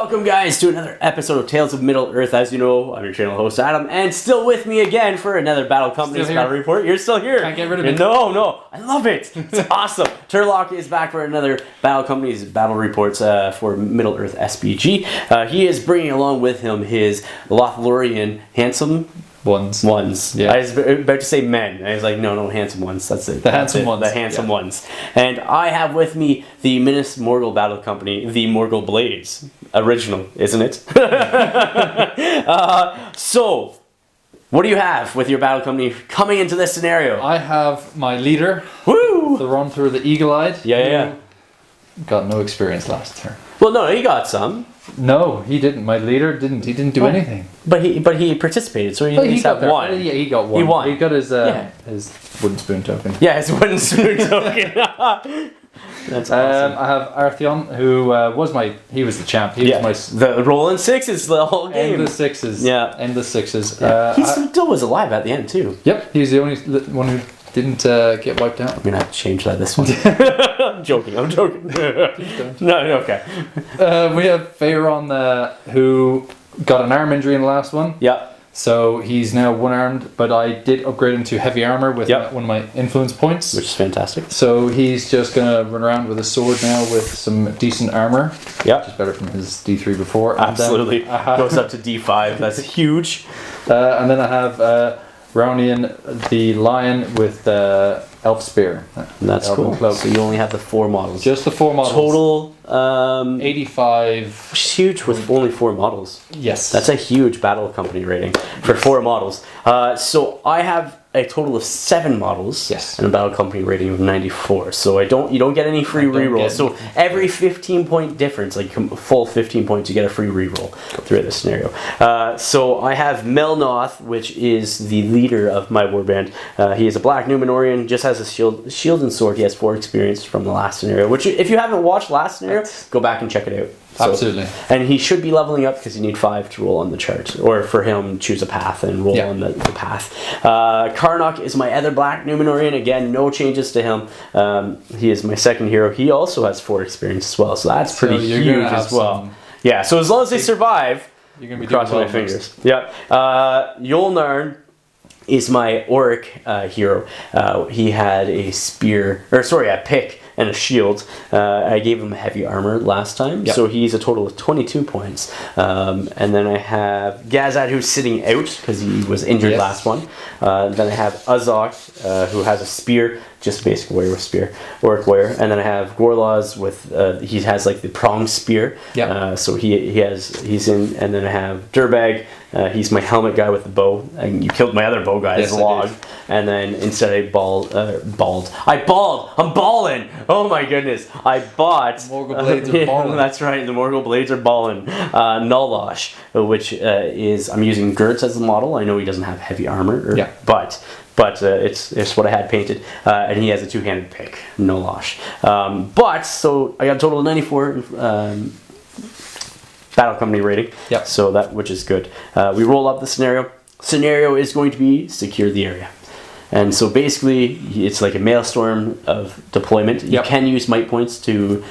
Welcome guys to another episode of Tales of Middle Earth. As you know, I'm your channel host Adam, and still with me again for another Battle Company's Battle Report. You're still here. Can't get rid of me. No, I love it. It's awesome. Turlock is back for another Battle Company's Battle Reports for Middle Earth SBG. He is bringing along with him his Lothlorien handsome ones. Yeah. I was about to say men. I was like, no, handsome ones. That's it. The handsome ones. The handsome ones. And I have with me the Minas Morgul Battle Company, the Morgul Blades. Original, isn't it? So, what do you have with your battle company coming into this scenario? I have my leader, Woo! the run through the eagle-eyed. Yeah. Got no experience last turn. Well, no, he got some. No, he didn't. My leader didn't. He didn't do anything. But he participated, so he at least got one. Yeah, he got one. He won. He got his wooden spoon token. Yeah, his wooden spoon token. That's awesome. I have Artheon, who was the champ. He was the rolling sixes the whole game. End the sixes. Yeah. End the sixes. Yeah. He still was alive at the end too. Yep, he's the only one who didn't get wiped out. I'm gonna have to change that this one. I'm joking. No, okay. We have Phaeron, who got an arm injury in the last one. Yeah. So he's now one-armed, but I did upgrade him to heavy armor with one of my influence points. Which is fantastic. So he's just going to run around with a sword now with some decent armor. Yeah. Which is better from his D3 before. Absolutely. Goes up to D5. That's huge. And then I have Raunian the Lion with Elf Spear. That's cool. Cloak. So you only have the 4 models. Just the 4 models. Total 85. Which is huge with only 4 models. Yes. That's a huge battle company rating for 4 models. So I have a total of 7 models. Yes. And a battle company rating of 94. So you don't get any free rerolls. So every 15-point difference, like full 15 points, you get a free reroll through this scenario. So I have Melnoth, which is the leader of my warband. He is a black Numenorian, just has a shield and sword. He has 4 experience from the last scenario, which if you haven't watched last scenario, go back and check it out. So, absolutely. And he should be leveling up because you need 5 to roll on the chart. Or for him, choose a path and roll on the path. Karnak is my other black Numenorian. Again, no changes to him. He is my second hero. He also has 4 experience as well. So that's pretty huge as well. Yeah, so as long as they survive, you're going to be crossing my fingers. Yep. Yolnarn is my Auric hero. He had a pick and a shield. I gave him heavy armor last time, so he's a total of 22 points. And then I have Gazad, who's sitting out because he was injured last one. Then I have Azok, who has a spear, just basic warrior with spear, Auric warrior. And then I have Gorlaz with he has like the prong spear. So he's in. And then I have Durbag. He's my helmet guy with the bow, and you killed my other bow guy as a log. And then instead I I'm balling. Oh my goodness! I bought Morgul blades are balling. That's right. The Morgul blades are balling. Nulash, which is I'm using Gertz as the model. I know he doesn't have heavy armor, but it's what I had painted, and he has a 2-handed pick, Nulash. So I got a total of 94. Battle company rating. So which is good. We roll up the scenario. Scenario is going to be secure the area. And so basically, it's like a maelstrom of deployment. You can use might points to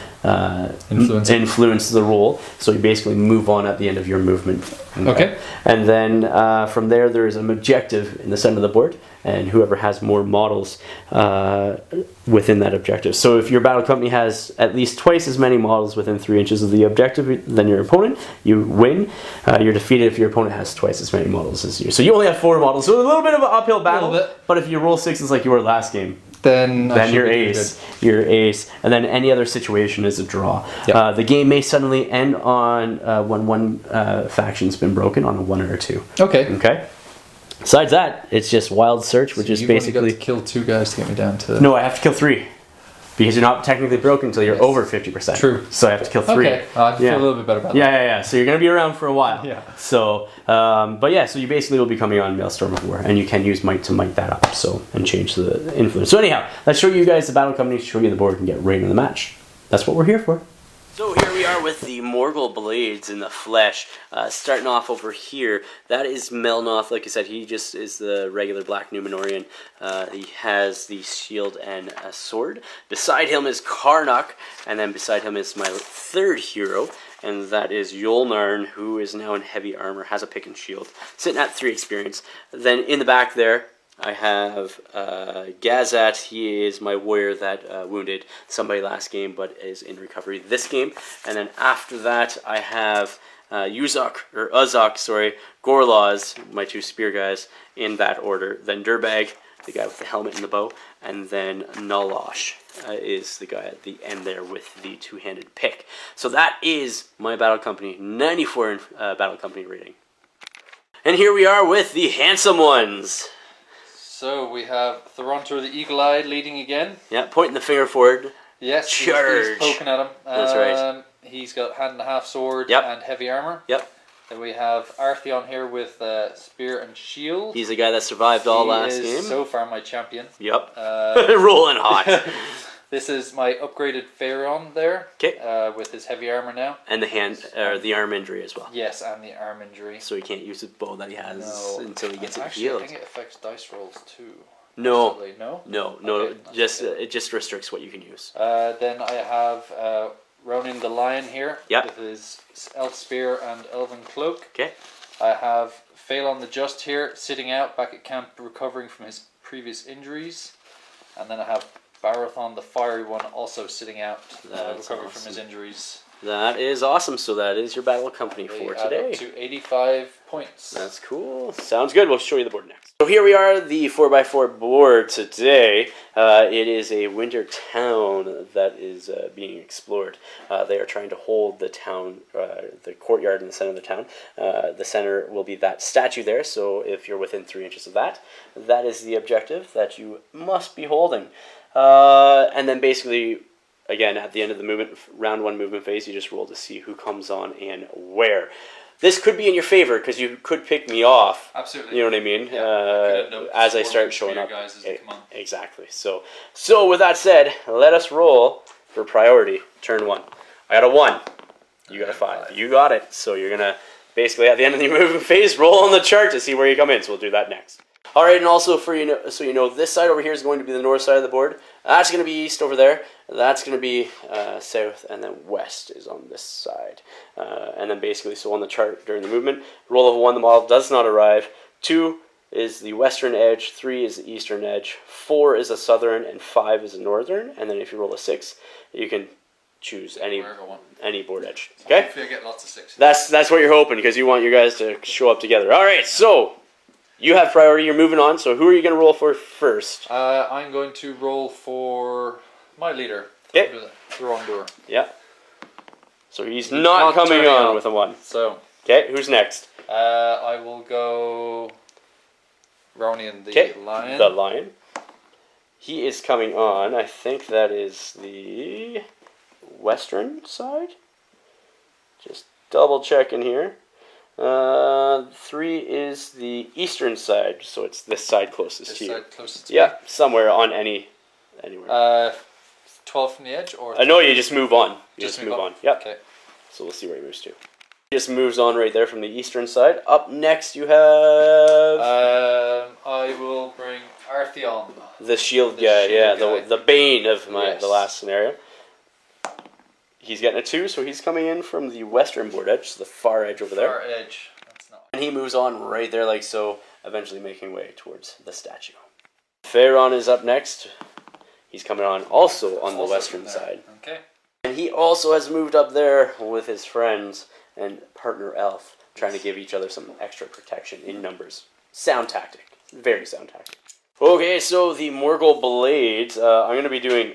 influence the roll. So you basically move on at the end of your movement. Okay. And then from there is an objective in the center of the board, and whoever has more models within that objective. So if your battle company has at least twice as many models within 3 inches of the objective than your opponent, you win. You're defeated if your opponent has twice as many models as you. So you only have 4 models. So a little bit of an uphill battle. But if you roll 6s like you were last game, then you're ace. You're ace. And then any other situation is a draw. The game may suddenly end on when one faction's been broken on a 1 or a 2. Okay. Besides that, it's just wild search, which is basically. Only got to kill 2 guys to get me down to. No, I have to kill 3. Because you're not technically broken until you're over 50%. True. So I have to kill 3. Okay. I feel a little bit better about that. Yeah. So you're going to be around for a while. So, so you basically will be coming on Maelstrom of War, and you can use might to might that up, and change the influence. So anyhow, let's show you guys the battle company, show you the board, and get right in the match. That's what we're here for. So here we are with the Morgul Blades in the flesh. Starting off over here, that is Melnoth. Like I said, he just is the regular black Numenorian. He has the shield and a sword. Beside him is Karnak, and then beside him is my third hero, and that is Yolnarn, who is now in heavy armor, has a pick and shield, sitting at 3 experience. Then in the back there, I have Gazat. He is my warrior that wounded somebody last game, but is in recovery this game. And then after that, I have Uzok, Gorlaz, my 2 spear guys, in that order. Then Durbag, the guy with the helmet and the bow, and then Nalosh is the guy at the end there with the 2-handed pick. So that is my Battle Company, 94 in Battle Company rating. And here we are with the handsome ones. So we have Thorontor the Eagle-Eyed leading again. Yeah, pointing the finger forward. Yes, charge. He's poking at him. That's right. He's got hand and a half sword Yep. and heavy armor. Yep. Then we have Artheon here with spear and shield. He's the guy that survived all last He game. is so far my champion. Yep. Rolling hot. This is my upgraded Pharaon there. Okay. With his heavy armor now. And the arm injury as well. Yes, and the arm injury. So he can't use his bow that he has until he gets it Actually, healed. I think it affects dice rolls too. No. Possibly. No? No. Okay, It just restricts what you can use. Then I have Ronan the Lion here. Yep. With his elf spear and elven cloak. Okay. I have Phalon the Just here, sitting out back at camp, recovering from his previous injuries. And then I have Barathon the Fiery One also sitting out, recovering from his injuries. That is awesome. So that is your Battle Company for today. Up to 85 points. That's cool. Sounds good. We'll show you the board next. So here we are, the 4x4 board today. It is a winter town that is being explored. They are trying to hold the town, the courtyard in the center of the town. The center will be that statue there, so if you're within 3 inches of that, that is the objective that you must be holding. And then basically, again, at the end of the round 1 movement phase, you just roll to see who comes on and where. This could be in your favor because you could pick me off. Absolutely. You know what I mean? Yeah, as I start showing up. guys as they come on. Exactly. So with that said, let us roll for priority. Turn 1. I got a 1. You got a 5. You got it. So you're gonna basically at the end of the movement phase roll on the chart to see where you come in. So we'll do that next. All right, and also so you know, this side over here is going to be the north side of the board. That's going to be east over there. That's going to be south, and then west is on this side. And then basically, so on the chart during the movement, roll of 1, the model does not arrive. 2 is the western edge. 3 is the eastern edge. 4 is a southern, and 5 is a northern. And then if you roll a 6, you can choose any board edge. Okay. Hopefully I get lots of 6s. That's what you're hoping because you want your guys to show up together. All right, so. You have priority, you're moving on, so who are you going to roll for first? I'm going to roll for my leader. Okay. Throndur. Yeah. So he's not coming on with a 1. So. Okay, who's next? I will go Ronian the Lion. The Lion. He is coming on, I think that is the western side. Just double checking here. 3 is the eastern side, so it's this side closest to you. This side closest to me? Somewhere on anywhere. 12 from the edge, or? No, you just move on. You just move on. Yep. Okay. So we'll see where he moves to. He just moves on right there from the eastern side. Up next, you have. I will bring Artheon. The shield guy, the bane of the last scenario. He's getting a 2, so he's coming in from the western board edge, so the far edge over there. Far edge. That's not. And he moves on right there like so, eventually making way towards the statue. Pharaon is up next. He's coming on also on the western side. Okay. And he also has moved up there with his friends and partner elf, trying to give each other some extra protection in numbers. Sound tactic. Very sound tactic. Okay, so the Morgul Blades, I'm going to be doing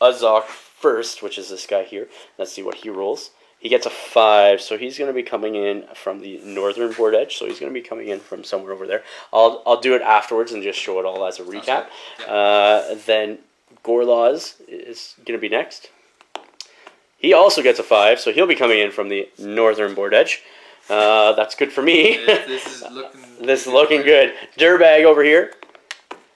Uzok first, which is this guy here. Let's see what he rolls. He gets a 5, so he's going to be coming in from the northern board edge, so he's going to be coming in from somewhere over there. I'll do it afterwards and just show it all as a recap. Then Gorlaz is going to be next. He also gets a 5, so he'll be coming in from the northern board edge. That's good for me. This is looking good. Durbag over here.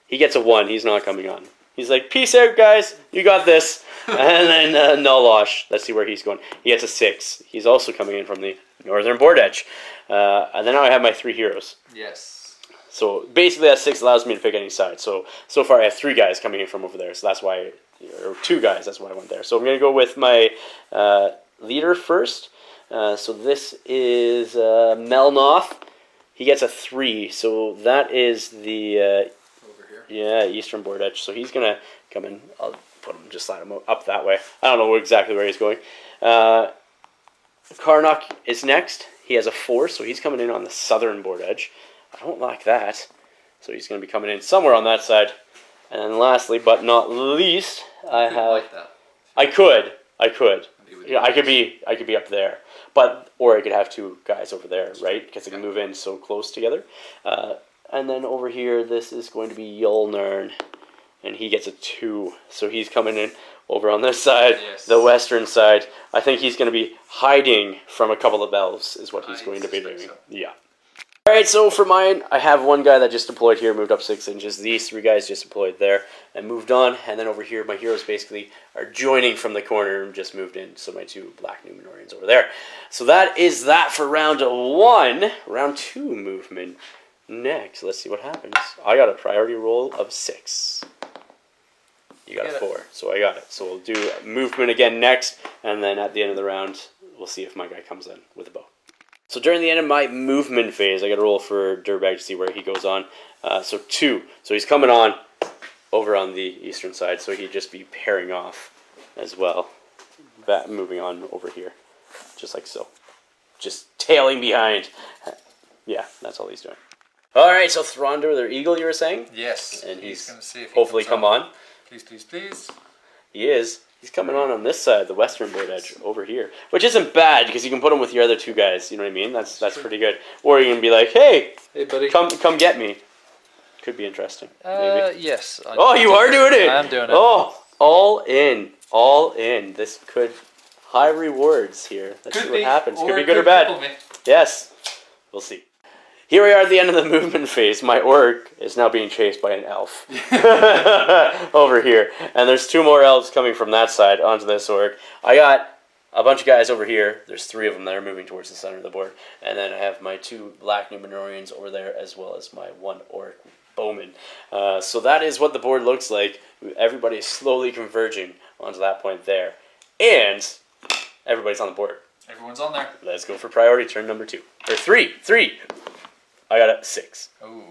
He gets a 1. He's not coming on. He's like, peace out, guys. You got this. And then Nalosh. Let's see where he's going. He gets a 6. He's also coming in from the northern board edge. And then now I have my 3 heroes. Yes. So basically that 6 allows me to pick any side. So far I have 3 guys coming in from over there. So that's why, or 2 guys, that's why I went there. So I'm going to go with my leader first. So this is Melnoth. He gets a 3, so that is the Over here. eastern board edge. So he's gonna come in. I'll put him, just slide him up that way. I don't know exactly where he's going. Karnak is next. He has a 4, so he's coming in on the southern board edge. I don't like that. So he's going to be coming in somewhere on that side. And then lastly, but not least, I have... Like that. I could. Yeah, I could be up there. Or I could have 2 guys over there, right? Because they can move in so close together. And then over here, this is going to be Yulnarn. And he gets a 2. So he's coming in over on this side, the western side. I think he's going to be hiding from a couple of elves is what he's going to be doing. So. Yeah. Alright, so for mine, I have 1 guy that just deployed here, moved up 6 inches. These 3 guys just deployed there and moved on. And then over here, my heroes basically are joining from the corner and just moved in. So my 2 black Numenorians over there. So that is that for round 1. Round 2 movement. Next, let's see what happens. I got a priority roll of 6. You got a 4, so I got it. So we'll do movement again next, and then at the end of the round, we'll see if my guy comes in with a bow. So during the end of my movement phase, I got to roll for Dirtbag to see where he goes on. So 2. So he's coming on over on the eastern side, so he'd just be pairing off as well. Moving on over here, just like so. Just tailing behind. Yeah, that's all he's doing. Alright, so Thronder, their eagle, you were saying? Yes. And he's going to see if he hopefully come on. Please, please, please. He is. He's coming on this side, the western board edge, over here. Which isn't bad, because you can put him with your other 2 guys, you know what I mean? That's pretty good. Or you can be like, hey buddy. Come get me. Could be interesting, maybe. Yes. You are doing it! I am doing it. Oh, all in. This could... High rewards here. Let's see what happens. Could be good or bad. Yes. We'll see. Here we are at the end of the movement phase. My orc is now being chased by an elf over here. And there's 2 more elves coming from that side onto this orc. I got a bunch of guys over here. There's 3 of them that are moving towards the center of the board. And then I have my 2 black Numenorians over there, as well as my 1 orc bowman. So that is what the board looks like. Everybody is slowly converging onto that point there. And everybody's on the board. Everyone's on there. Let's go for priority turn number 2. Or 3. I got a 6. Ooh.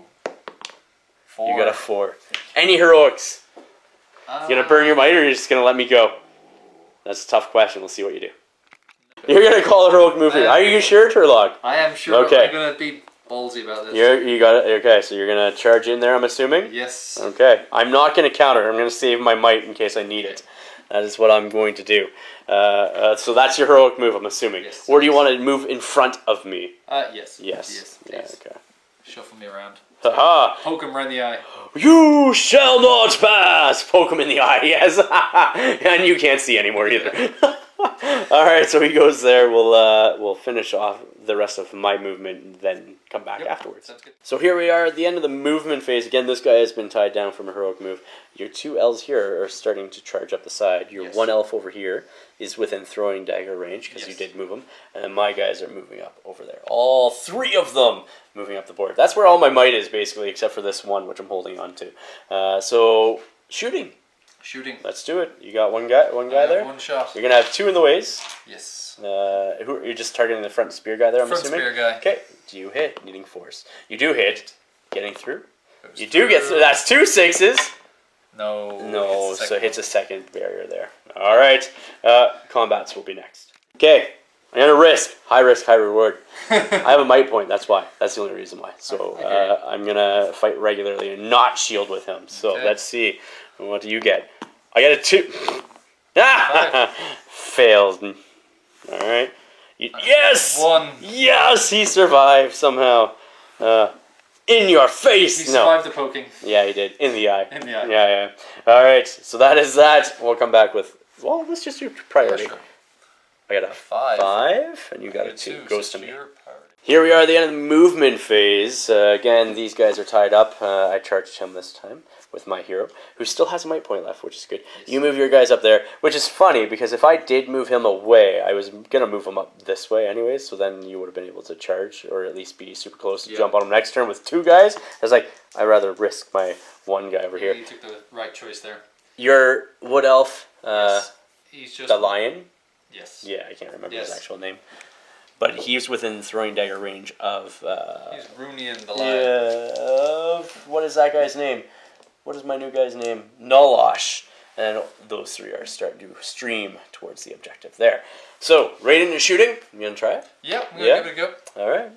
4. You got a 4. Any heroics? You gonna burn your might, or you're just gonna let me go? That's a tough question. We'll see what you do. You're gonna call a heroic move here. Are you sure, Turlock? I am sure. Okay. I'm gonna be ballsy about this. You got it. Okay, so you're gonna charge in there, I'm assuming? Yes. Okay. I'm not gonna counter. I'm gonna save my might in case I need it. That is what I'm going to do. So that's your heroic move, I'm assuming. Yes. Or do you want to move in front of me? Yes. Yes. Please. Yeah, okay. Shuffle me around. Ha-ha! Poke him around the eye. You shall not pass! Poke him in the eye, yes. And you can't see anymore either. Alright, so he goes there. We'll finish off the rest of my movement and then come back afterwards. Sounds good. So here we are at the end of the movement phase. Again, this guy has been tied down from a heroic move. Your 2 elves here are starting to charge up the side. Your 1 elf over here is within throwing dagger range, because you did move them. And then my guys are moving up over there. All 3 of them moving up the board. That's where all my might is, basically, except for this one, which I'm holding on to. So, shooting. Let's do it. You got one guy there? 1 shot. You're going to have 2 in the ways. Yes. You're just targeting the front spear guy there, I'm assuming? Front spear guy. Okay. Do you hit? Needing force. You do hit. Getting through. You do get through. That's 2 6s. No, so it hits a second barrier there. Alright. Combats will be next. Okay. I'm going to risk. High risk, high reward. I have a might point, that's why. That's the only reason why. So I'm going to fight regularly and not shield with him. So let's see. What do you get? I got a 2. Failed. Alright. Yes! 1. Yes! He survived somehow. In your face! He survived the poking. Yeah, he did. In the eye. In the eye. Yeah. Alright, so that is that. We'll come back with... Well, let's just do priority. Yeah, sure. I got a 5, and you got a 2. Goes to me. Here we are at the end of the movement phase. Again, these guys are tied up. I charged him this time with my hero, who still has a might point left, which is good. Yes. You move your guys up there, which is funny, because if I did move him away, I was going to move him up this way anyways, so then you would have been able to charge, or at least be super close to jump on him next turn with 2 guys. I was like, I'd rather risk my 1 guy over here. You took the right choice there. Your wood elf, yes. He's just the lion? Yes. Yeah, I can't remember his actual name. but he's within throwing dagger range of. He's Runian the Lion. Yeah. What is that guy's name? What is my new guy's name? Nolosh. And those three are starting to stream towards the objective there. So, right into shooting. You gonna try it? Yeah, I'm gonna give it a go. All right.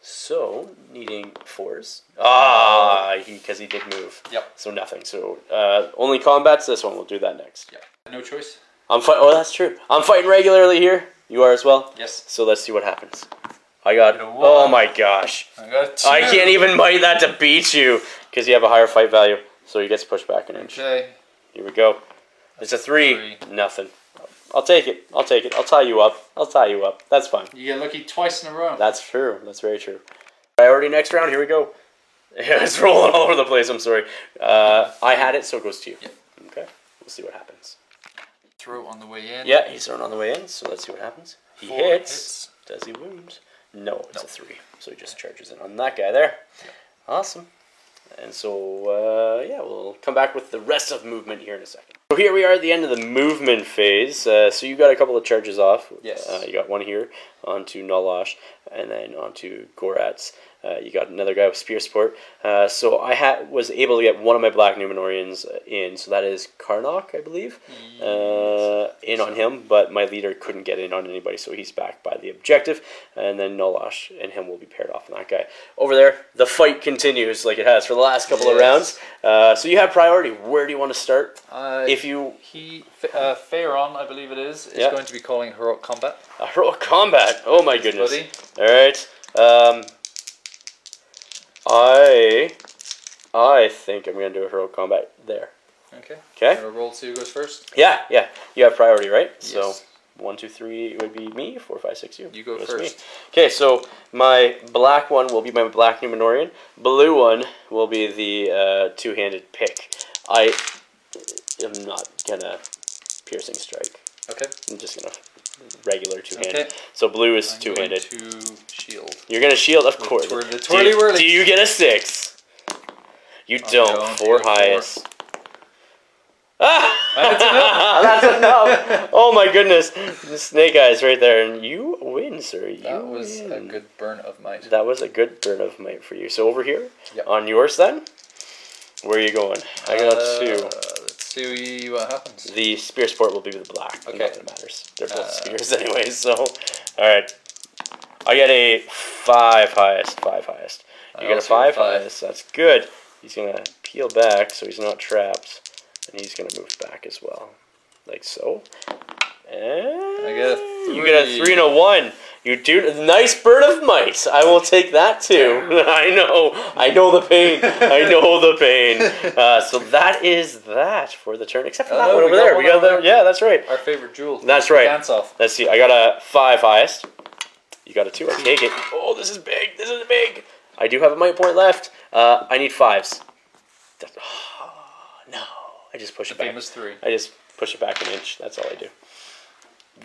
So, needing 4s. Because he did move. Yep. So nothing. So, only combat's this one. We'll do that next. Yeah. No choice. Oh, that's true. I'm fighting regularly here. You are as well? Yes. So let's see what happens. I got... You know Oh my gosh. I got 2. I can't even bite that to beat you. Because you have a higher fight value. So he gets pushed back an inch. Okay. Here we go. It's a 3. Nothing. I'll take it. I'll tie you up. That's fine. You get lucky twice in a row. That's true. That's very true. Priority next round. Here we go. Yeah, it's rolling all over the place. I'm sorry. I had it, so it goes to you. Yep. Okay. We'll see what happens. Throw on the way in. Yeah, he's thrown on the way in, so let's see what happens. He 4 hits. Does he wound? No, it's a 3. So he just charges in on that guy there. Yep. Awesome. And so, yeah, we'll come back with the rest of movement here in a second. So here we are at the end of the movement phase. So you got a couple of charges off. Yes. You got one here onto Nolosh and then onto Goratz. You got another guy with spear support. So I was able to get one of my Black Numenorians in. So that is Karnak, I believe, in on him. But my leader couldn't get in on anybody, so he's back by the objective. And then Nolosh and him will be paired off on that guy. Over there, the fight continues like it has for the last couple of rounds. So you have priority. Where do you want to start? Phaeron, I believe it is going to be calling heroic combat. Heroic combat. Oh my goodness. Buddy. All right. I think I'm going to do a heroic combat there. Okay. Okay. Roll 2 goes first. Yeah. You have priority, right? Yes. So 1, 2, 3 would be me. 4, 5, 6 you. You go Goes first. me. Okay, so my black one will be my Black Numenorian. Blue one will be the two-handed pick. I am not gonna piercing strike. Okay. I'm just gonna regular two-handed. Okay. So blue is I'm two-handed. going to shield. You're gonna shield, of course. The twirly whirly. Do you get a 6? You don't. 4 highest. That's enough. Oh my goodness. Snake eyes right there. And you win, sir. That was a good burn of might. That was a good burn of might for you. So over here, Yep. on yours then, where are you going? I got 2. Let's see what happens. The spear sport will be the black. Okay. Not that it matters. They're both spears anyways, so. Alright. I get a 5 highest. 5 highest. You get a 5 highest. That's good. He's going to peel back so he's not trapped. And he's going to move back as well. Like so. And I get a 3. you get a 3 and a 1. You do nice burn of might. I will take that too. I know the pain. So that is that for the turn. Except for that one over there. We got yeah, that's right. Our favorite jewel. That's right. Dance off. Let's see. I got a 5 highest. You got a 2. I take it. Oh, this is big. This is big. I do have a might point left. I need 5s. No. I just push it back. Famous 3. I just push it back an inch. That's all I do.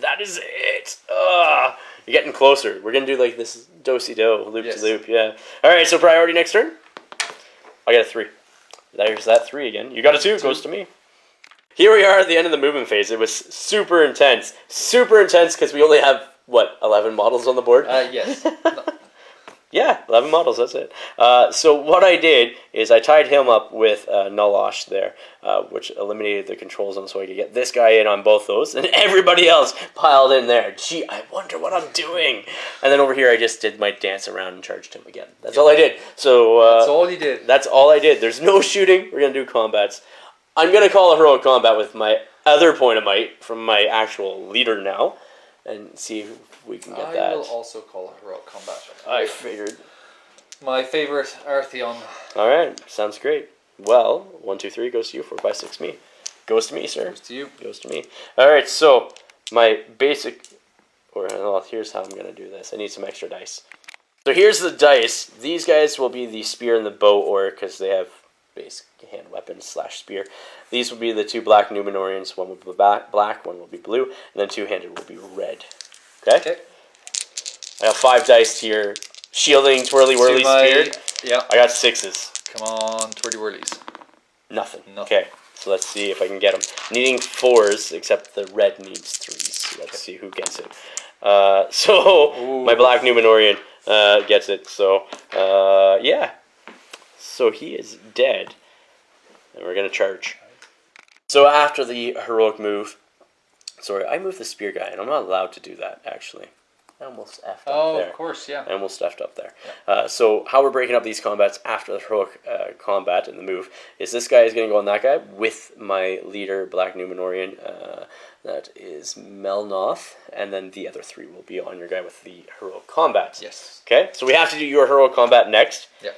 That is it. You're getting closer. We're going to do like this do-si-do, loop-to-loop. Yeah. All right, so priority next turn. I got a 3. There's that 3 again. You got a 2. Goes to me. Here we are at the end of the movement phase. It was super intense. Super intense because we only have, 11 models on the board? Yes. Yeah, 11 models, that's it. So what I did is I tied him up with Nolosh there, which eliminated the control zone so I could get this guy in on both those, and everybody else piled in there. Gee, I wonder what I'm doing. And then over here I just did my dance around and charged him again. That's all I did. So that's all you did. That's all I did. There's no shooting. We're going to do combats. I'm going to call a heroic combat with my other point of might from my actual leader now. And see if we can get that. I will also call a heroic combat. I figured. My favorite Artheon. All right, sounds great. Well, 1, 2, 3 goes to you. 4, 5, 6 me. Goes to me, sir. Goes to you. Goes to me. All right, so my basic, here's how I'm gonna do this. I need some extra dice. So here's the dice. These guys will be the spear and the bow orc because they have basic hand weapons / spear. These will be the 2 Black Numenorians. One will be black, one will be blue, and then 2-handed will be red. Okay? I got 5 dice here. Shielding, twirly whirly, spear. Yeah. I got 6s. Come on, twirly whirlies. Nothing. Okay, so let's see if I can get them. Needing 4s, except the red needs 3s. Let's see who gets it. So Ooh. my Black Numenorian gets it. So yeah. So he is dead. And we're going to charge. So after the heroic move... Sorry, I moved the spear guy, and I'm not allowed to do that, actually. I almost effed up there. Oh, of course, yeah. I almost effed up there. Yeah. So how we're breaking up these combats after the heroic combat and the move is this guy is going to go on that guy with my leader, Black Numenorian. That is Melnoth, and then the other 3 will be on your guy with the heroic combat. Yes. Okay, so we have to do your heroic combat next. Yeah.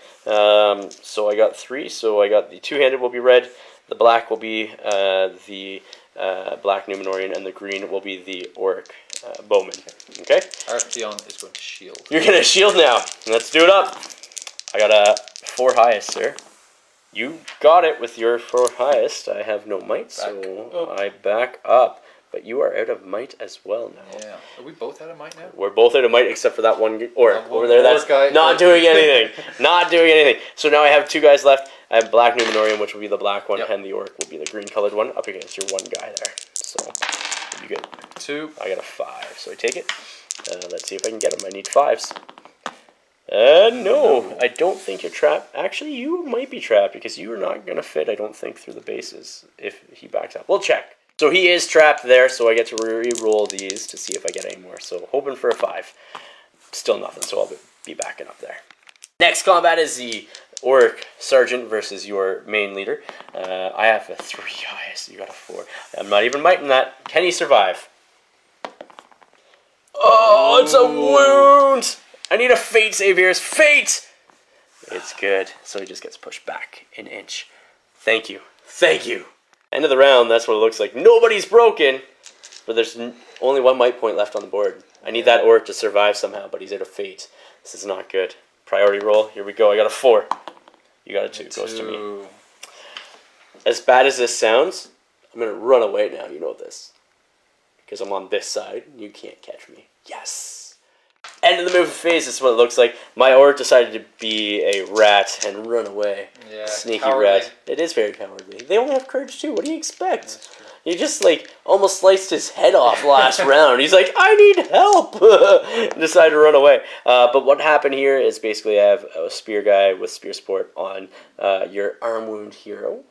So I got 3, so I got the two-handed will be red, the black will be the Black Numenorian, and the green will be the Orc Bowman. Okay? Artheon is going to shield. You're going to shield now. Let's do it up. I got a 4 highest, sir. You got it with your 4 highest. I have no might, so I back up. But you are out of might as well now. Yeah. Are we both out of might now? We're both out of might except for that one orc over there. That's guy. not doing anything. Not doing anything. So now I have 2 guys left. I have Black Numenorian, which will be the black one, and the orc will be the green colored one up against your 1 guy there. So you get 2. I got a 5, so I take it. Let's see if I can get him. I need 5s. No, I don't think you're trapped. Actually, you might be trapped because you are not going to fit, I don't think, through the bases if he backs up. We'll check. So he is trapped there, so I get to re-roll these to see if I get any more. So hoping for a 5. Still nothing, so I'll be backing up there. Next combat is the Orc Sergeant versus your main leader. I have a 3 highest, you got a 4. I'm not even mighting that. Can he survive? Oh, it's a wound! I need a fate save here. It's fate! It's good. So he just gets pushed back an inch. Thank you. Thank you. End of the round, that's what it looks like. Nobody's broken, but there's only 1 might point left on the board. I need that orc to survive somehow, but he's out of fate. This is not good. Priority roll. Here we go. I got a 4. You got a 2. Goes to me. As bad as this sounds, I'm going to run away now. You know this. Because I'm on this side. You can't catch me. Yes. End of the movement phase. This is what it looks like. My orc decided to be a rat and run away. Yeah, sneaky cowardly. rat. It is very cowardly. They only have courage too. What do you expect? He just like almost sliced his head off last round. He's like, I need help. Decided to run away. But what happened here is basically I have a spear guy with spear support on your arm wound hero,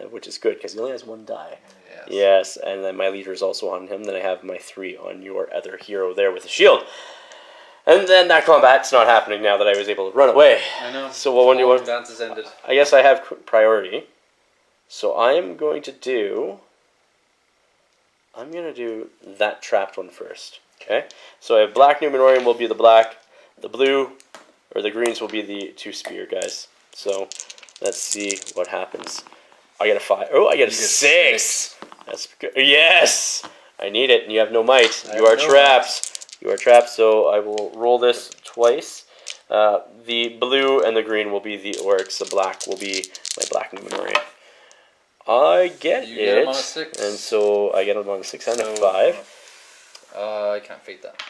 which is good because he only has 1 die. Yes, and then my leader is also on him. Then I have my 3 on your other hero there with a shield. And then that combat's not happening now that I was able to run away. I know. So what one do you want? Dance has ended. I guess I have priority. So I am going to do... I'm going to do that trapped one first. Okay? So I have Black Numenorian will be the black. The blue, or the greens will be the 2 spear guys. So let's see what happens. I get a 5. Oh, I get a 6. That's good. Yes! I need it, and you have no might. You are trapped. You are trapped, so I will roll this twice. The blue and the green will be the orcs. The black will be my Black Numenorian. I get You it. get him on a 6. And so I get him on a 6 and a 5. I can't fate that.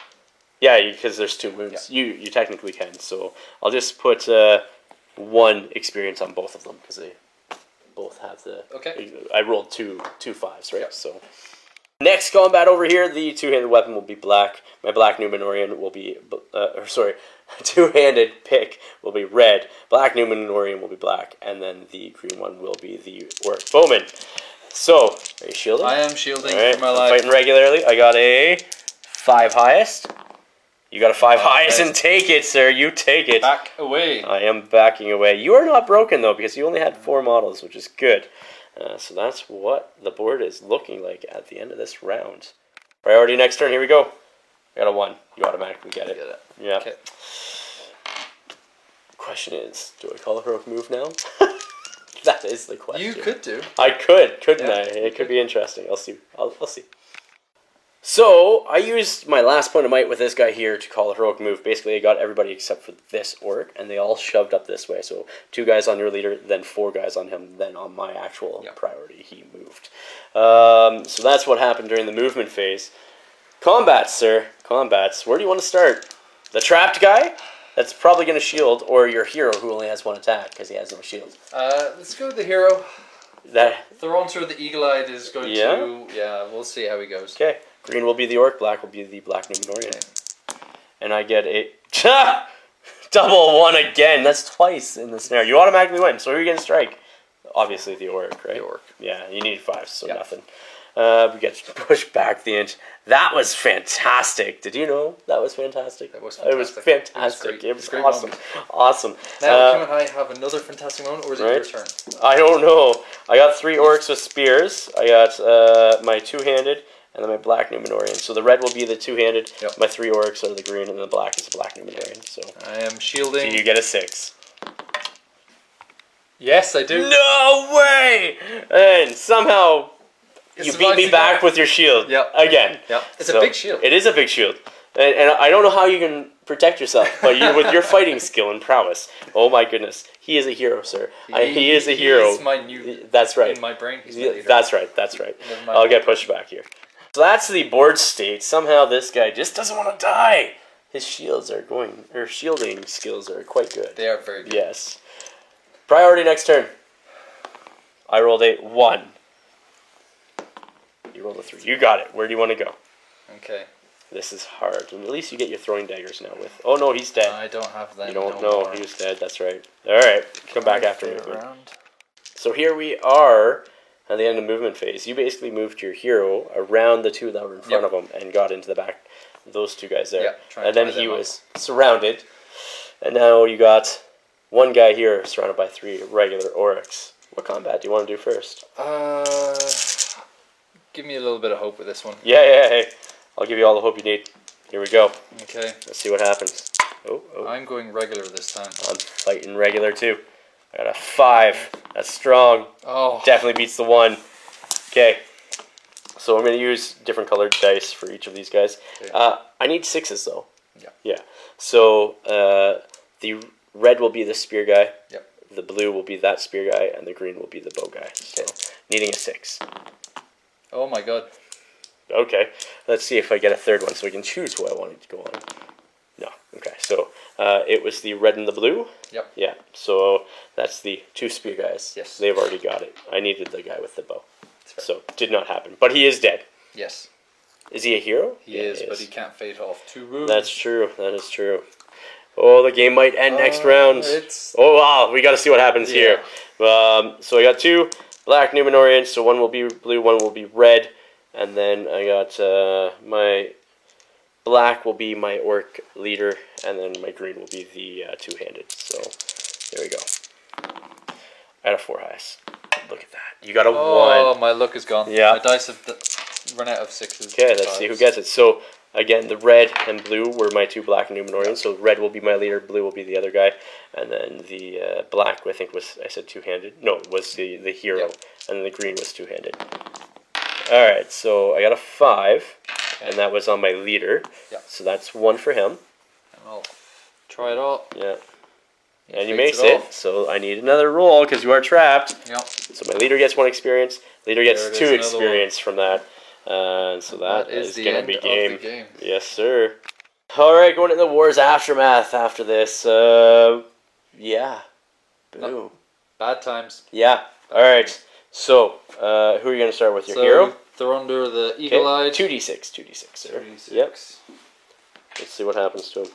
Yeah, because there's 2 wounds. Yeah. You technically can. So I'll just put 1 experience on both of them because they both have the... Okay. I rolled two 5s, right? Yep. So next combat over here, the 2-handed weapon will be black. My Black Numenorian will be... two-handed pick will be red. Black Numenorian will be black. And then the green one will be the Orc Bowman. So, are you shielding? I am shielding All right, for my I'm life. fighting regularly. I got a 5 highest. You got a 5 highest and take it, sir. You take it. Back away. I am backing away. You are not broken, though, because you only had 4 models, which is good. So that's what the board is looking like at the end of this round. Priority next turn. Here we go. I got a 1. You automatically get it. Yeah. Okay. Question is, do I call a heroic move now? That is the question. You could do. I could, couldn't Yeah, I? It could be interesting. I'll see. I'll see. So, I used my last point of might with this guy here to call a heroic move. Basically, I got everybody except for this orc, and they all shoved up this way. So, 2 guys on your leader, then 4 guys on him, then on my actual priority, he moved. So, that's what happened during the movement phase. Combats, sir. Combats. Where do you want to start? The trapped guy? That's probably going to shield, or your hero who only has 1 attack because he has no shield. Let's go with the hero. That Thronter the Eagle-Eyed is going to... Yeah, we'll see how he goes. Okay. Green will be the orc, black will be the black Numenorian. Okay. And I get a double one again. That's twice in the scenario. You automatically win. So who are you going to strike? Obviously the orc, right? The orc. Yeah, you need 5, so Yeah. nothing. We get to push back the inch. That was fantastic. Did you know that was fantastic? That was It was fantastic. fantastic. It was great awesome. moment. Awesome. Now, you and I have another fantastic moment, or is it your Right. turn? I don't know. I got 3 orcs with spears. I got my 2-handed, and then my black Numenorian. So the red will be the 2-handed. Yep. My 3 orcs are the green, and the black is the black Numenorian. So I am shielding. you get a 6. Yes, I do. No way! And somehow you beat me back with your shield. Yep. Again. Yep. It's a big shield. It is a big shield. And I don't know how you can protect yourself, but with your fighting skill and prowess. Oh my goodness. He is a hero, sir. He is a hero. He's my new... That's right. In my brain, he's my leader. That's right. That's right. Never mind. I'll get pushed back here. So that's the board state. Somehow this guy just doesn't want to die. His shielding skills are quite good. They are very good. Yes. Priority next turn. I rolled a 1. You rolled a 3. You got it. Where do you want to go? Okay. This is hard. And at least you get your throwing daggers now with... Oh, no, he's dead. I don't have them. You don't no know. more. He was dead. That's right. All right. Come back after Flip movement. around. So here we are at the end of movement phase. You basically moved your hero around the 2 that were in front of him and got into the back. Those 2 guys there. Yep, trying And to then tie he them was surrounded. And now you got 1 guy here surrounded by 3 regular orcs. What combat do you want to do first? Give me a little bit of hope with this one. Yeah, hey. I'll give you all the hope you need. Here we go. Okay. Let's see what happens. Oh. I'm going regular this time. I'm fighting regular too. I got a 5. That's strong. Oh. Definitely beats the 1. Okay. So I'm going to use different colored dice for each of these guys. Okay. I need 6s though. Yeah. Yeah. So the red will be the spear guy. Yep. The blue will be that spear guy, and the green will be the bow guy. So needing a 6. Oh my god. Okay. Let's see if I get a 3rd one, so we can choose who I wanted to go on. No. Okay. So it was the red and the blue. Yep. Yeah. So that's the 2 spear guys. Yes. They've already got it. I needed the guy with the bow. So did not happen. But he is dead. Yes. Is he a hero? He is, but he can't fade off 2 wounds. That's true. That is true. Oh, the game might end next round. Oh, wow. We got to see what happens here. So I got 2 black Numenorians. So 1 will be blue, 1 will be red. And then I got my black will be my orc leader. And then my green will be the 2-handed. So there we go. I got a 4 highest. Look at that. You got a 1. Oh, my luck is gone. Yeah. My dice have run out of 6s. Okay, let's see who gets it. So, again, the red and blue were my 2 black Numenorians. So, red will be my leader, blue will be the other guy. And then the black, I think, was, I said 2-handed. No, it was the hero. Yep. And then the green was 2-handed. Alright, so I got a 5. Okay. And that was on my leader. Yep. So, that's 1 for him. And I'll try it all. Yeah. And you Fates makes it. off. So, I need another roll because you are trapped. Yep. So, my leader gets 1 experience. Leader gets There it 2 is, another experience from that. So that is the going to end be of game. the game. Yes, sir. All right, going into the war's aftermath after this. Yeah. Boom. No. Bad times. Yeah. All right. So, who are you going to start with? Your So, hero? they're under the eagle-eyed. 2d6. 2d6, sir. 2d6. Yep. Let's see what happens to him.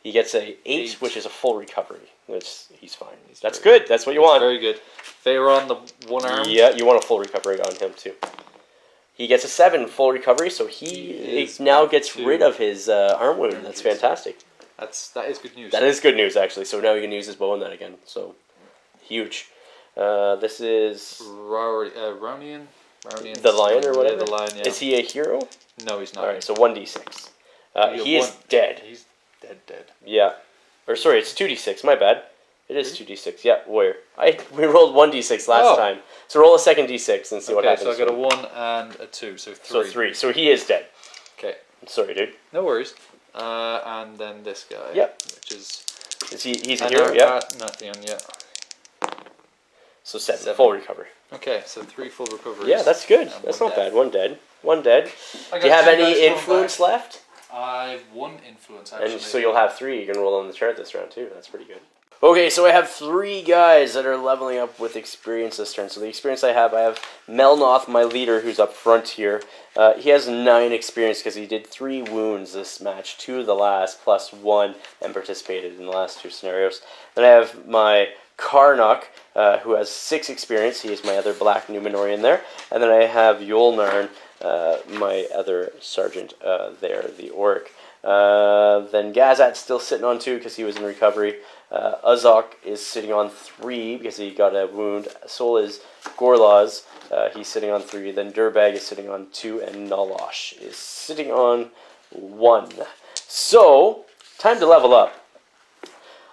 He gets a 8, which is a full recovery. He's fine. That's good. That's what you want. Very good. Feyron, the 1 arm. Yeah, you want a full recovery on him too. He gets a 7 full recovery, so he now gets rid of his arm wound. That's fantastic. That is good news. That is good news, actually. So now he can use his bow on that again. So huge. This is Ronian. the lion or whatever. Yeah, the lion. Yeah. Is he a hero? No, he's not. All right, so 1d6. He is dead. He's dead. Yeah. Or sorry, it's 2d6. My bad. It is 2d6. Yeah, warrior. We rolled 1d6 last time. So roll a second d6 and see what happens. Okay, so I got a 1 and a 2, so 3. So 3. So he is dead. Okay. Sorry, dude. No worries. And then this guy. Yep. Which is... He's a hero? Yeah. Nothing, yeah. So 7. Full recovery. Okay, so 3 full recoveries. Yeah, that's good. And That's 1 not dead. bad. 1 dead. 1 dead. I Do you got have 2 guys any coming influence back. left? I've 1 influence, actually. And so you'll have 3. You can roll on the chart this round, too. That's pretty good. Okay, so I have 3 guys that are leveling up with experience this turn. So the experience I have Melnoth, my leader, who's up front here. He has 9 experience because he did 3 wounds this match, 2 of the last, plus 1, and participated in the last 2 scenarios. Then I have my Karnak, who has 6 experience. He is my other black Numenorian there. And then I have Yolnarn, my other sergeant there, the orc. Then Gazat's still sitting on 2 because he was in recovery. Uzok is sitting on 3 because he got a wound. So is Gorlaz. He's sitting on 3. Then Durbag is sitting on 2. And Nalosh is sitting on 1. So, time to level up.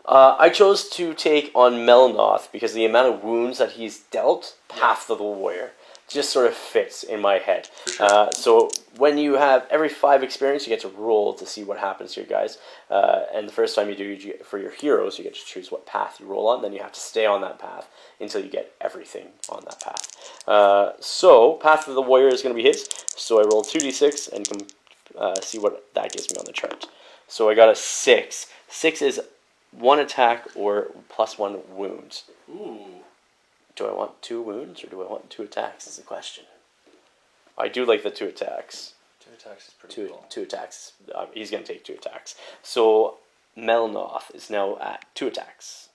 I chose to take on Melnoth because the amount of wounds that he's dealt, Path of the Warrior, just sort of fits in my head. Sure. So when you have every 5 experience, you get to roll to see what happens to your guys. And the first time you do, for your heroes, you get to choose what path you roll on. Then you have to stay on that path until you get everything on that path. So Path of the Warrior is going to be his. So I roll 2d6 and see what that gives me on the chart. So I got a 6. 6 is 1 attack or plus 1 wounds. Ooh. Do I want 2 wounds or do I want 2 attacks is the question. I do like the 2 attacks. 2 attacks is pretty cool. 2 attacks. He's going to take 2 attacks. So Melnoth is now at 2 attacks.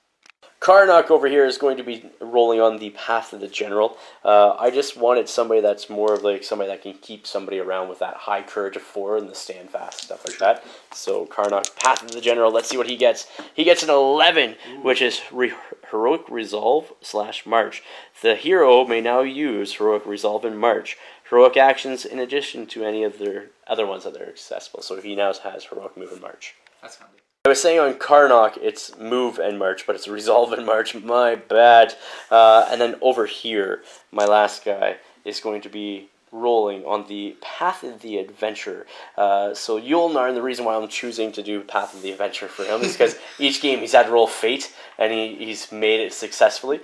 Karnak over here is going to be rolling on the Path of the General. I just wanted somebody that's more of like somebody that can keep somebody around with that high courage of 4 and the stand fast, stuff like that. So Karnak, Path of the General, let's see what he gets. He gets an 11, which is Heroic Resolve / March. The hero may now use Heroic Resolve and March. Heroic actions in addition to any of their other ones that are accessible. So he now has Heroic Move and March. That's handy. I was saying on Karnak, it's Move and March, but it's Resolve and March. My bad. And then over here, my last guy is going to be rolling on the Path of the Adventure. So Yolnarn, the reason why I'm choosing to do Path of the Adventure for him is because each game he's had to roll Fate, and he's made it successfully.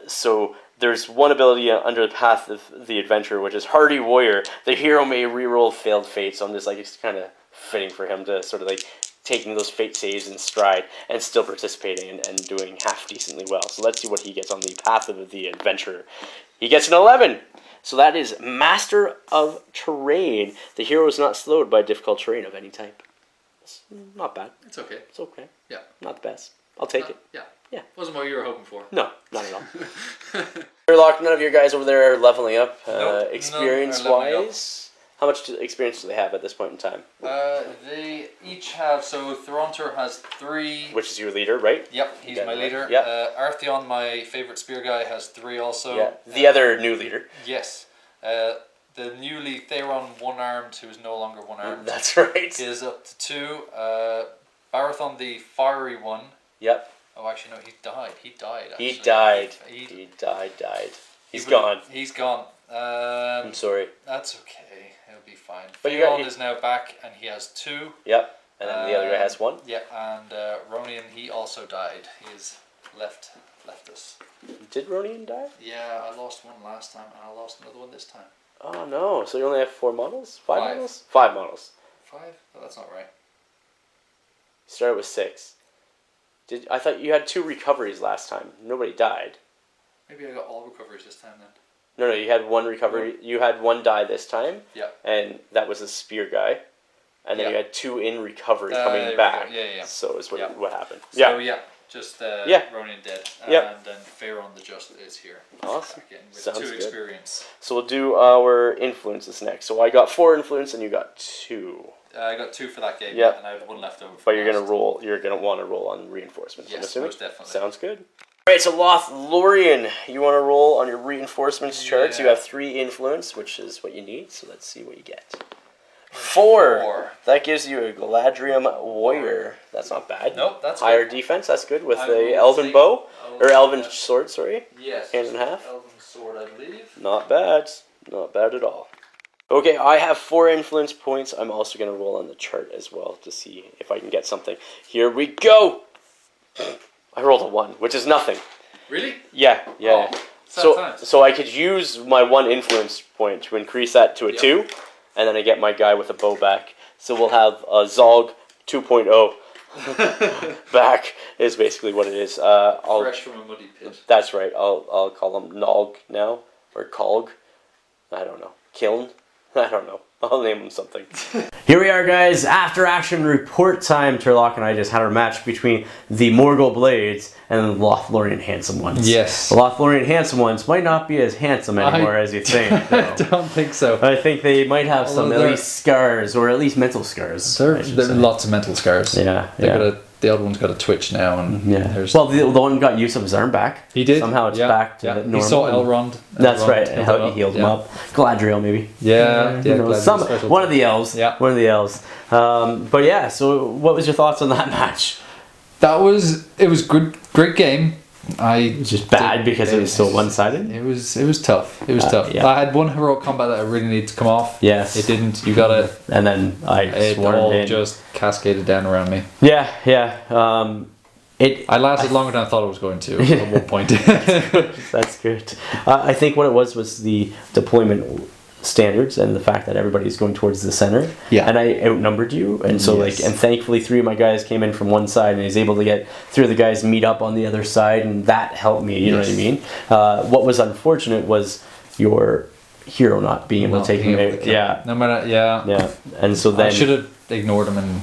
So there's one ability under the Path of the Adventure, which is Hardy Warrior. The hero may reroll failed fate, so I'm just like, it's kind of fitting for him to sort of like taking those fate saves in stride and still participating and doing half decently well. So let's see what he gets on the Path of the Adventure. He gets an 11. So that is Master of Terrain. The hero is not slowed by difficult terrain of any type. It's not bad. It's okay. It's okay. Yeah. Not the best. I'll take it. Yeah. Yeah. Wasn't what you were hoping for. No, not at all. Sherlock, none of your guys over there are leveling up. Nope, experience-wise, how much experience do they have at this point in time? They each have, so Thorontor has 3. Which is your leader, right? Yep, he's my leader. Yep. Artheon, my favourite spear guy, has 3 also. Yeah, the other new leader. Yes. The newly Theron one-armed, who is no longer one-armed. That's right. Is up to 2. Barathon, the fiery one. Yep. Oh, actually, no, he died. He died, actually. He died. He's gone. He's gone. I'm sorry. That's okay. He'll be fine. But Theon is now back, and he has 2. Yep. And then the other guy has 1. Yeah, and Ronian, he also died. He is left us. Did Ronian die? Yeah, I lost one last time, and I lost another one this time. Oh no! So you only have 4 models? 5 5. models? 5 models. 5? Oh, that's not right. You started with 6. I thought you had 2 recoveries last time. Nobody died. Maybe I got all recoveries this time then. No, you had 1 recovery. You had 1 die this time. Yeah. And that was a spear guy. And then you had 2 in recovery coming back. Yeah. So is what happened. So just Ronin dead. And then Pharaon the Just is here. Awesome. Again, with Sounds 2 good. Experience. So we'll do our influences next. So I got 4 influence and you got 2. I got 2 for that game. Yeah. And I have 1 left over. But you're gonna roll. You're gonna want to roll on reinforcements. Yes, I'm assuming. most definitely. Sounds good. All right, so Lothlorien, you want to roll on your reinforcements charts. You have 3 influence, which is what you need. So let's see what you get. 4. That gives you a Galadriel warrior. That's not bad. Nope, that's higher good. Defense. That's good with the elven bow or elven sword. Sorry. Yes. Hand in half. Elven sword, I believe. Not bad. Not bad at all. Okay, I have 4 influence points. I'm also going to roll on the chart as well to see if I can get something. Here we go. I rolled a 1, which is nothing. Really? Yeah. Oh, so I could use my 1 influence point to increase that to a 2, and then I get my guy with a bow back. So we'll have a Zolg 2.0 back is basically what it is. Fresh from a muddy pit. That's right. I'll call them Nog now, or Kolg. I don't know. Kiln. I don't know. I'll name them something. Here we are, guys. After action report time. Turlock and I just had our match between the Morgul Blades and the Lothlorien Handsome Ones. Yes. The Lothlorien Handsome Ones might not be as handsome anymore as you think. I don't think so. I think they might have some at least scars, or at least mental scars. There are lots of mental scars. Yeah. The other one's got a twitch now, and well, the one got use of his arm back. He did. Somehow it's back to normal. He saw Elrond. That's right. And how he healed him up. Galadriel, maybe. Yeah. One of the elves. Yeah. One of the elves. But yeah. So, what was your thoughts on that match? It was good. Great game. Just bad because it was so one-sided. It was tough. It was tough. Yeah. I had one heroic combat that I really needed to come off. Yes. It didn't. You got it. And then it all just cascaded down around me. Yeah. I lasted longer than I thought it was going to at one point. That's good. I think what it was the deployment standards and the fact that everybody's going towards the center. Yeah. And I outnumbered you, and so and thankfully 3 of my guys came in from one side, and I was able to get 3 of the guys meet up on the other side, and that helped me. You know what I mean? What was unfortunate was your hero not being able to take him out. Yeah. No matter. Yeah. Yeah. And so then I should have ignored him and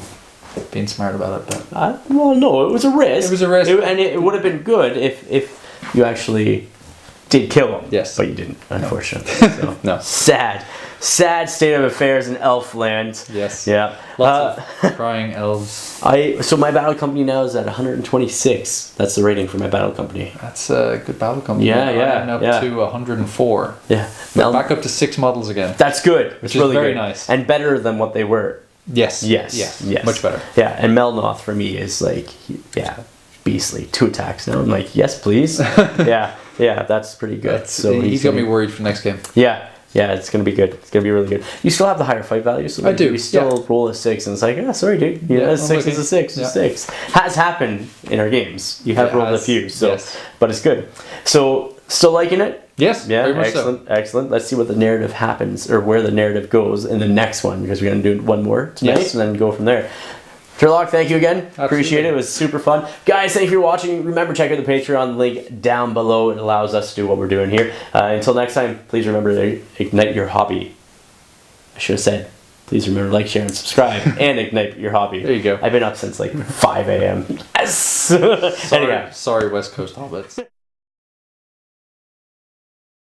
been smart about it. But well, no, it was a risk. It was a risk, and it would have been good if you actually did kill him. Yes. But you didn't, unfortunately. So. No. Sad state of affairs in Elfland. Yes. Yeah. Lots of crying elves. So my battle company now is at 126. That's the rating for my battle company. That's a good battle company. Yeah. I'm up to 104. Yeah. Back up to 6 models again. That's good. Which is really very good. Nice. And better than what they were. Yes. Much better. Yeah, and Melnoth for me is like, beastly. 2 attacks now. I'm like, yes, please. Yeah, that's pretty good. He's got me worried for next game. Yeah, it's gonna be good. It's gonna be really good. You still have the higher fight value, so I do. We still roll a 6, and it's like, sorry, dude. A 6 is a 6. It's 6. Has happened in our games. You have rolled a few, but it's good. So, still liking it? Yes. Yeah. Very much Excellent. Let's see what the narrative happens, or where the narrative goes in the next one, because we're gonna do one more tonight, and then go from there. Turlock, thank you again. Absolutely. Appreciate it. It was super fun. Guys, thank you for watching. Remember, check out the Patreon link down below. It allows us to do what we're doing here. Until next time, please remember to ignite your hobby. I should have said, please remember to like, share, and subscribe, and ignite your hobby. There you go. I've been up since like 5 a.m. Yes! Sorry, West Coast Hobbits.